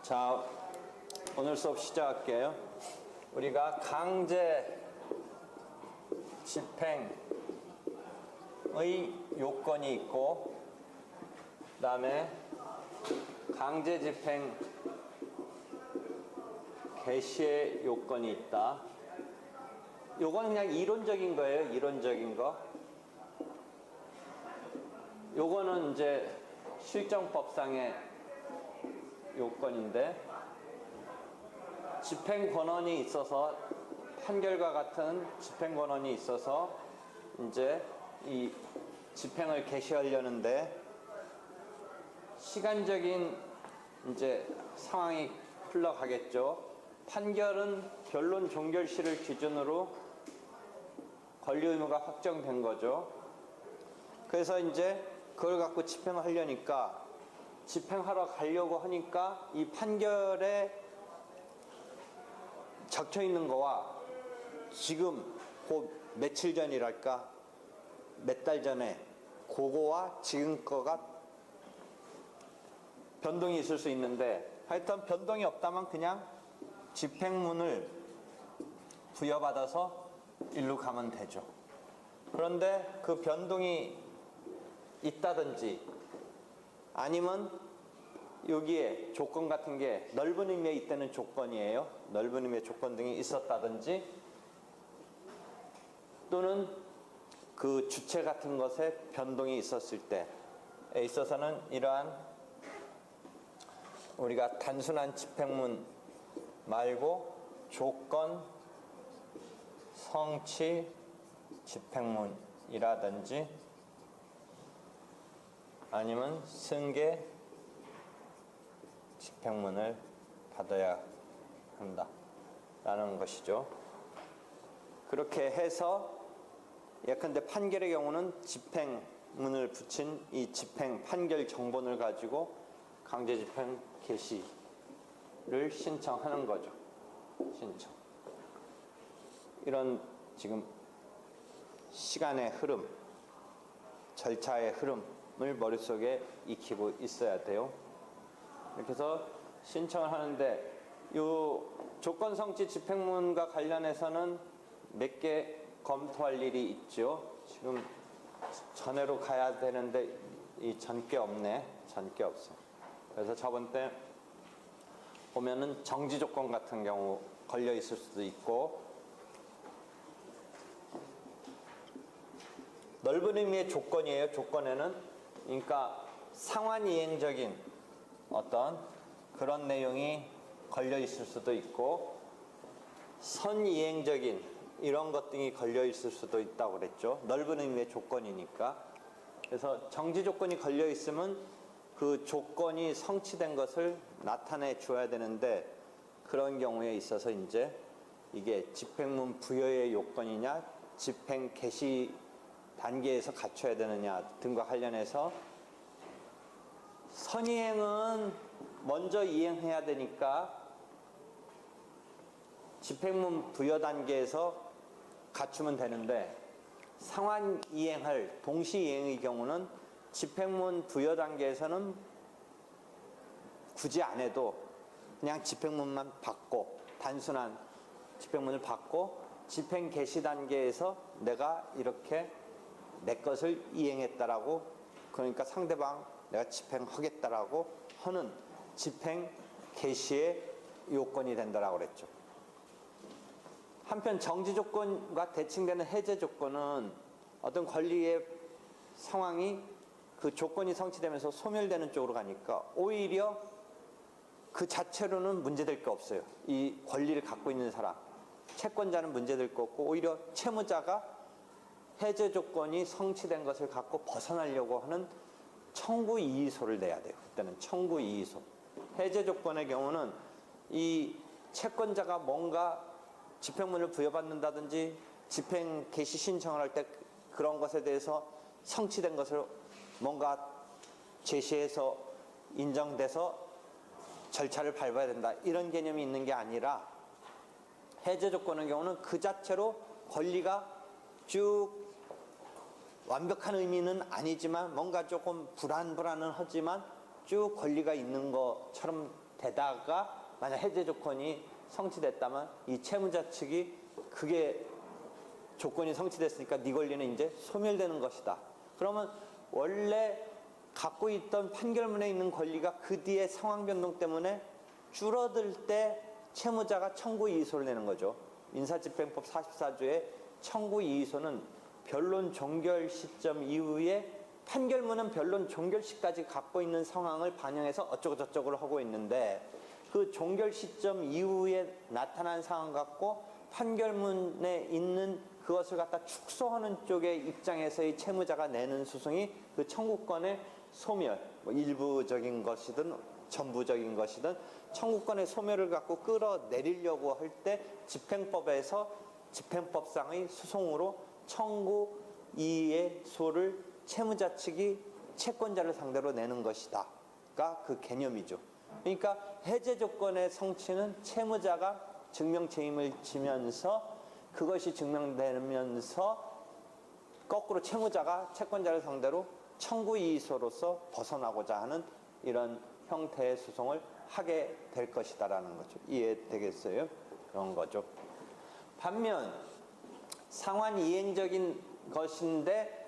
자, 오늘 수업 시작할게요. 우리가 강제 집행의 요건이 있고, 그 다음에 강제 집행 개시의 요건이 있다. 요건 그냥 이론적인 거예요. 이론적인 거. 요거는 이제 실정법상의 요건인데, 집행 권한이 있어서, 판결과 같은 집행 권한이 있어서 이제 이 집행을 개시하려는데, 시간적인 이제 상황이 흘러가겠죠. 판결은 변론 종결시를 기준으로 권리 의무가 확정된 거죠. 그래서 이제 그걸 갖고 집행을 하려니까, 집행하러 가려고 하니까 이 판결에 적혀 있는 거와 지금 며칠 전이랄까, 몇 달 전에 그거와 지금 거가 변동이 있을 수 있는데, 하여튼 변동이 없다면 그냥 집행문을 부여받아서 일로 가면 되죠. 그런데 그 변동이 있다든지, 아니면 여기에 조건 같은 게 넓은 의미에 있다는 조건이에요. 넓은 의미의 조건 등이 있었다든지, 또는 그 주체 같은 것에 변동이 있었을 때에 있어서는 이러한 우리가 단순한 집행문 말고 조건 성취 집행문이라든지 아니면 승계 집행문을 받아야 한다라는 것이죠. 그렇게 해서 예컨대 판결의 경우는 집행문을 붙인 이 집행 판결 정본을 가지고 강제 집행 개시를 신청하는 거죠. 신청. 이런 지금 시간의 흐름, 절차의 흐름을 머릿속에 익히고 있어야 돼요. 이렇게 해서 신청을 하는데, 이 조건 성취 집행문과 관련해서는 몇 개 검토할 일이 있죠. 지금 전회로 가야 되는데 이 전께 없네. 전께 없어. 그래서 저번 때 보면은 정지 조건 같은 경우 걸려 있을 수도 있고, 넓은 의미의 조건이에요. 조건에는 그러니까 상환 이행적인 어떤 그런 내용이 걸려 있을 수도 있고, 선 이행적인 이런 것 등이 걸려 있을 수도 있다고 그랬죠. 넓은 의미의 조건이니까. 그래서 정지 조건이 걸려 있으면 그 조건이 성취된 것을 나타내 줘야 되는데, 그런 경우에 있어서 이제 이게 집행문 부여의 요건이냐, 집행 개시 단계에서 갖춰야 되느냐 등과 관련해서, 선이행은 먼저 이행해야 되니까 집행문 부여 단계에서 갖추면 되는데, 상환 이행할 동시 이행의 경우는 집행문 부여 단계에서는 굳이 안 해도 그냥 집행문만 받고, 단순한 집행문을 받고, 집행 개시 단계에서 내가 이렇게 내 것을 이행했다라고, 그러니까 상대방 내가 집행하겠다라고 하는 집행 개시의 요건이 된다라고 그랬죠. 한편 정지 조건과 대칭되는 해제 조건은 어떤 권리의 상황이 그 조건이 성취되면서 소멸되는 쪽으로 가니까 오히려 그 자체로는 문제될 게 없어요. 이 권리를 갖고 있는 사람, 채권자는 문제될 거 없고, 오히려 채무자가 해제 조건이 성취된 것을 갖고 벗어나려고 하는 청구 이의소를 내야 돼요. 그때는 청구 이의소. 해제 조건의 경우는 이 채권자가 뭔가 집행문을 부여받는다든지 집행 개시 신청을 할 때 그런 것에 대해서 성취된 것을 뭔가 제시해서 인정돼서 절차를 밟아야 된다, 이런 개념이 있는 게 아니라, 해제 조건의 경우는 그 자체로 권리가 쭉 완벽한 의미는 아니지만 뭔가 조금 불안은 하지만 쭉 권리가 있는 것처럼 되다가 만약 해제 조건이 성취됐다면 이 채무자 측이 그게 조건이 성취됐으니까 네 권리는 이제 소멸되는 것이다. 그러면 원래 갖고 있던 판결문에 있는 권리가 그 뒤에 상황 변동 때문에 줄어들 때 채무자가 청구 이의소를 내는 거죠. 민사집행법 44조의 청구 이의소는 변론 종결 시점 이후에 판결문은 변론 종결 시까지 갖고 있는 상황을 반영해서 어쩌고저쩌고 하고 있는데 그 종결 시점 이후에 나타난 상황 갖고 판결문에 있는 그것을 갖다 축소하는 쪽의 입장에서의 채무자가 내는 소송이 그 청구권의 소멸, 뭐 일부적인 것이든 전부적인 것이든 청구권의 소멸을 갖고 끌어내리려고 할 때 집행법에서 집행법상의 소송으로 청구 이의소를 채무자 측이 채권자를 상대로 내는 것이다가 그 개념이죠. 그러니까 해제 조건의 성취는 채무자가 증명 책임을 지면서 그것이 증명되면서 거꾸로 채무자가 채권자를 상대로 청구 이의소로서 벗어나고자 하는 이런 형태의 소송을 하게 될 것이다라는 거죠. 이해되겠어요? 그런 거죠. 반면 상환 이행적인 것인데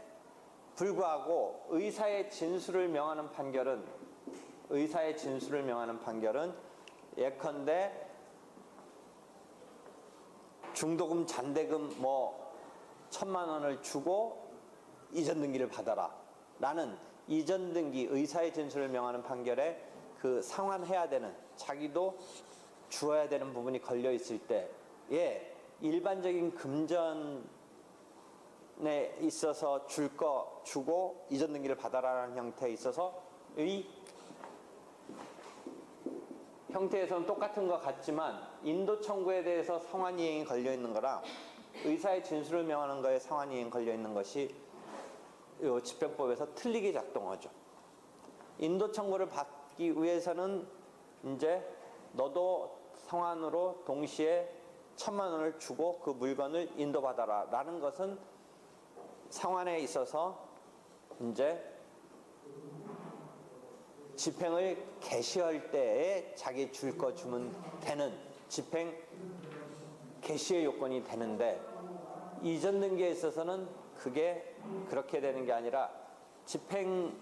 불구하고 의사의 진술을 명하는 판결은 예컨대 중도금 잔대금 뭐 1,000만 원을 주고 이전 등기를 받아라 라는 이전 등기 의사의 진술을 명하는 판결에 그 상환해야 되는 자기도 주어야 되는 부분이 걸려 있을 때에 일반적인 금전에 있어서 줄 거 주고 이전 등기를 받아라라는 형태에 있어서 의 형태에서는 똑같은 것 같지만 인도 청구에 대해서 상환이행이 걸려 있는 거랑 의사의 진술을 명하는 거에 상환이행이 걸려 있는 것이 이 집행법에서 틀리게 작동하죠. 인도 청구를 받기 위해서는 이제 너도 상환으로 동시에 1,000만 원을 주고 그 물건을 인도받아라 라는 것은 상환에 있어서 이제 집행을 개시할 때에 자기 줄 거 주면 되는 집행 개시의 요건이 되는데 이전 등기에 있어서는 그게 그렇게 되는 게 아니라 집행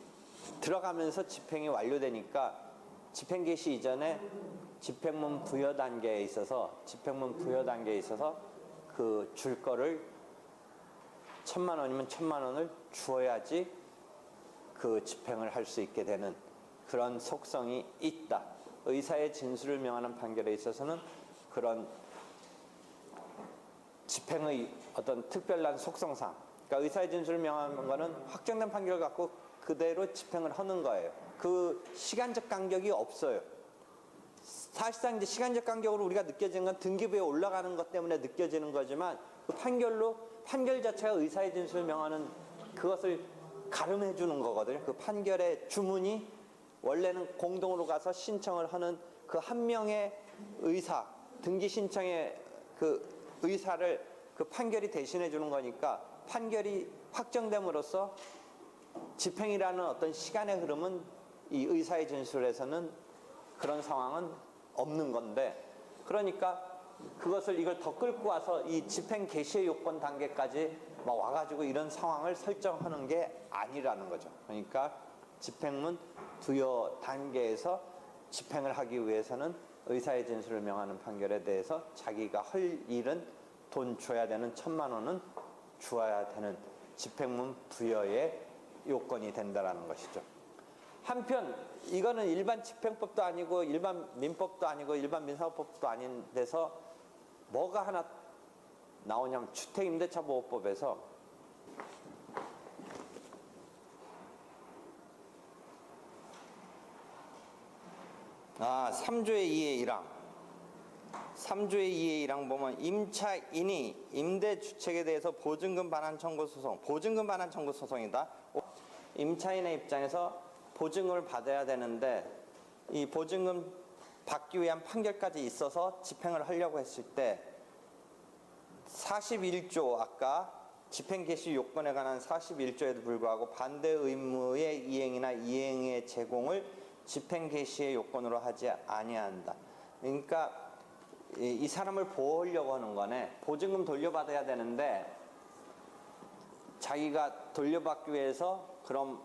들어가면서 집행이 완료되니까 집행 개시 이전에 집행문 부여 단계에 있어서 그 줄 거를 1,000만 원이면 1,000만 원을 주어야지 그 집행을 할 수 있게 되는 그런 속성이 있다. 의사의 진술을 명하는 판결에 있어서는 그런 집행의 어떤 특별한 속성상, 그러니까 의사의 진술을 명하는 거는 확정된 판결을 갖고 그대로 집행을 하는 거예요. 그 시간적 간격이 없어요. 사실상 이제 시간적 간격으로 우리가 느껴지는 건 등기부에 올라가는 것 때문에 느껴지는 거지만 그 판결 자체가 의사의 진술을 명하는 그것을 가름해 주는 거거든요. 그 판결의 주문이 원래는 공동으로 가서 신청을 하는 그 한 명의 의사, 등기 신청의 그 의사를 그 판결이 대신해 주는 거니까 판결이 확정됨으로써 집행이라는 어떤 시간의 흐름은 이 의사의 진술에서는 그런 상황은 없는 건데, 그러니까 이걸 더 끌고 와서 이 집행 개시의 요건 단계까지 막 와가지고 이런 상황을 설정하는 게 아니라는 거죠. 그러니까 집행문 부여 단계에서 집행을 하기 위해서는 의사의 진술을 명하는 판결에 대해서 자기가 할 일은 돈 줘야 되는 1,000만 원은 주어야 되는 집행문 부여의 요건이 된다라는 것이죠. 한편 이거는 일반 집행법도 아니고 일반 민법도 아니고 일반 민사법도 아닌 데서 뭐가 하나 나오냐면 주택임대차보호법에서 3조의 2의 1항 3조의 2의 1항 보면 임차인이 임대주택에 대해서 보증금 반환 청구 소송이다. 임차인의 입장에서 보증금을 받아야 되는데 이 보증금 받기 위한 판결까지 있어서 집행을 하려고 했을 때 41조 아까 집행 개시 요건에 관한 41조에도 불구하고 반대 의무의 이행이나 이행의 제공을 집행 개시의 요건으로 하지 아니한다. 그러니까 이 사람을 보호하려고 하는 거네. 보증금 돌려받아야 되는데 자기가 돌려받기 위해서 그럼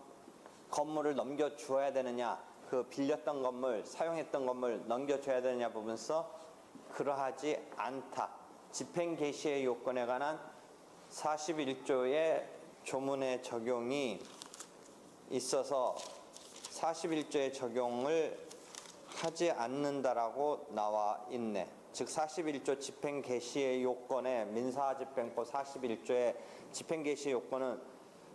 건물을 넘겨주어야 되느냐, 그 빌렸던 건물, 사용했던 건물 넘겨줘야 되느냐 보면서 그러하지 않다. 집행 개시의 요건에 관한 41조의 조문의 적용이 있어서 41조의 적용을 하지 않는다라고 나와 있네. 즉 41조 집행 개시의 요건에 민사집행법 41조의 집행 개시 요건은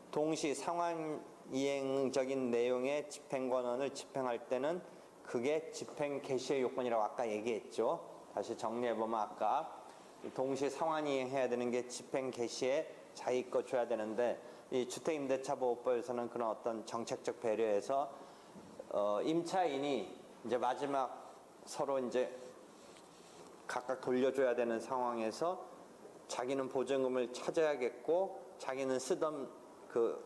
동시 상환 이행적인 내용의 집행 권한을 집행할 때는 그게 집행 개시의 요건이라고 아까 얘기했죠. 다시 정리해 보면 아까 동시 상환 이행해야 되는 게 집행 개시에 자기 거 줘야 되는데 이 주택임대차보호법에서는 그런 어떤 정책적 배려에서 임차인이 이제 마지막 서로 이제 각각 돌려줘야 되는 상황에서 자기는 보증금을 찾아야겠고 자기는 쓰던 그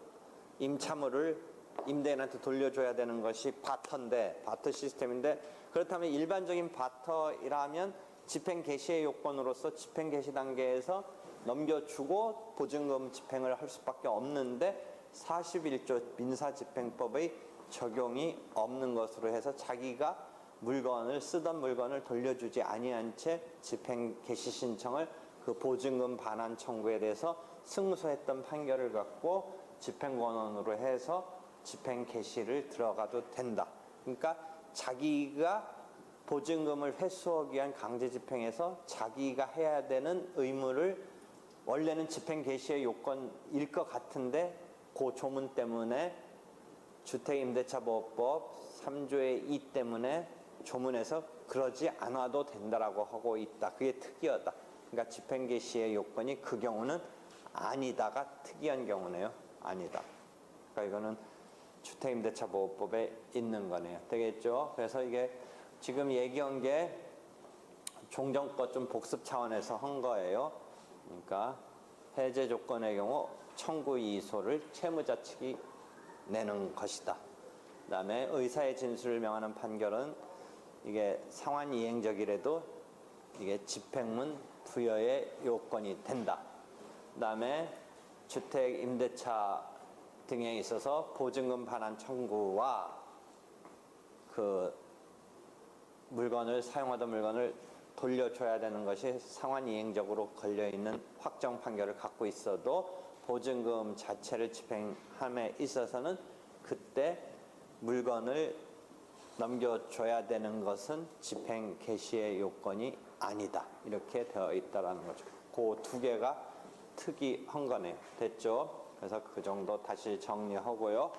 임차물을 임대인한테 돌려줘야 되는 것이 바터인데, 바터 시스템인데, 그렇다면 일반적인 바터이라면 집행 개시의 요건으로서 집행 개시 단계에서 넘겨주고 보증금 집행을 할 수밖에 없는데 41조 민사집행법의 적용이 없는 것으로 해서 자기가 물건을 쓰던 물건을 돌려주지 아니한 채 집행 개시 신청을 그 보증금 반환 청구에 대해서 승소했던 판결을 갖고 집행 권한으로 해서 집행 개시를 들어가도 된다. 그러니까 자기가 보증금을 회수하기 위한 강제 집행에서 자기가 해야 되는 의무를 원래는 집행 개시의 요건일 것 같은데 그 조문 때문에 주택임대차보호법 3조의 2 때문에 조문에서 그러지 않아도 된다라고 하고 있다. 그게 특이하다. 그러니까 집행 개시의 요건이 그 경우는 아니다가 특이한 경우네요. 아니다. 그러니까 이거는 주택임대차보호법에 있는 거네요. 되겠죠? 그래서 이게 지금 얘기한 게 종전 것 좀 복습 차원에서 한 거예요. 그러니까 해제 조건의 경우 청구 이의소를 채무자 측이 내는 것이다. 그다음에 의사의 진술을 명하는 판결은 이게 상환 이행적이라도 이게 집행문 부여의 요건이 된다. 그다음에 주택 임대차 등에 있어서 보증금 반환 청구와 그 물건을 사용하던 물건을 돌려줘야 되는 것이 상환 이행적으로 걸려 있는 확정 판결을 갖고 있어도 보증금 자체를 집행함에 있어서는 그때 물건을 넘겨줘야 되는 것은 집행 개시의 요건이 아니다. 이렇게 되어 있다라는 거죠. 그 두 개가 특이한 거네요. 됐죠? 그래서 그 정도 다시 정리하고요.